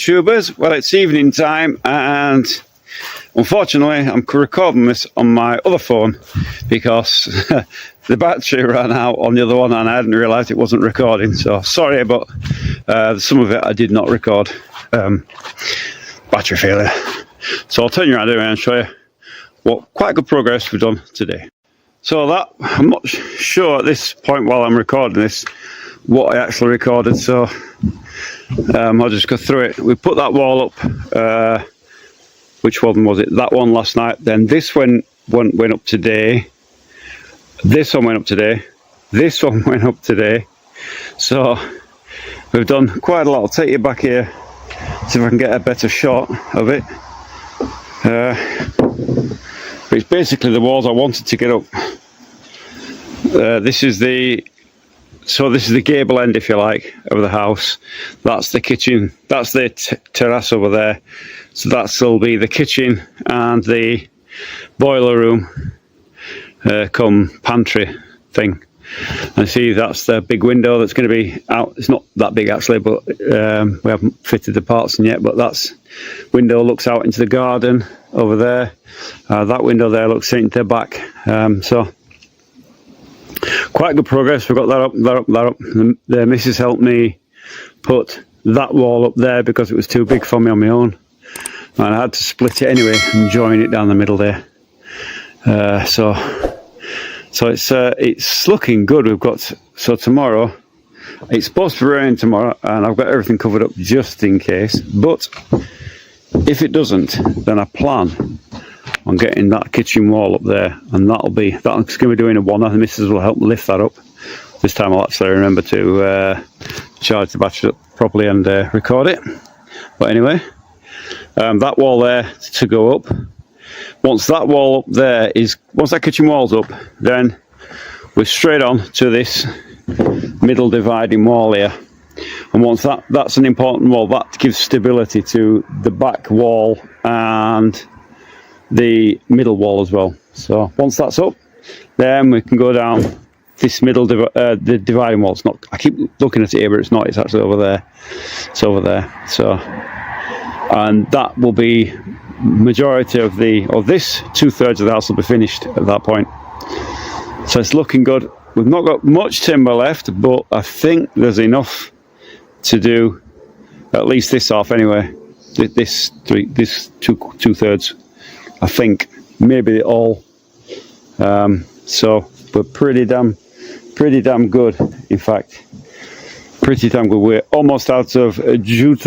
Tubers, well, it's evening time and unfortunately I'm recording this on my other phone because the battery ran out on the other one and I hadn't realised it wasn't recording, so sorry, but some of it I did not record. Battery failure. So I'll turn you around anyway and show you what quite good progress we've done today. So that, I'm not sure at this point while I'm recording this what I actually recorded, so I'll just go through it. We put that wall up, which one was it? That one last night. Then this one went up today. This one went up today. This one went up today. So we've done quite a lot. I'll take you back here, see if I can get a better shot of it. But it's basically the walls I wanted to get up. This is the gable end, if you like, of the house. That's the kitchen. That's the terrace over there. So that'll be the kitchen and the boiler room, come pantry thing. And see, that's the big window that's going to be out. It's not that big actually, but we haven't fitted the parts in yet. But that's window looks out into the garden over there. That window there looks into the back. So quite good progress. We've got that up. The missus helped me put that wall up there because it was too big for me on my own, and I had to split it anyway and join it down the middle there. So it's looking good. We've got, so tomorrow it's supposed to rain tomorrow, and I've got everything covered up just in case. But if it doesn't, then I plan on getting that kitchen wall up there, and that's going to be doing a one. The missus will help me lift that up. This time I'll actually remember to charge the battery up properly and record it. But anyway, that wall there to go up. Once that wall up there once that kitchen wall's up, then we're straight on to this middle dividing wall here. And once that's an important wall, that gives stability to the back wall and the middle wall as well. So once that's up, then we can go down this middle the dividing wall. It's not, I keep looking at it here, but it's not. It's actually over there. It's over there. So, and that will be majority of this 2/3 of the house will be finished at that point. So it's looking good. We've not got much timber left, but I think there's enough to do at least this half anyway. This 2/3. I think maybe all. So we're pretty damn good. In fact, pretty damn good. We're almost out of jute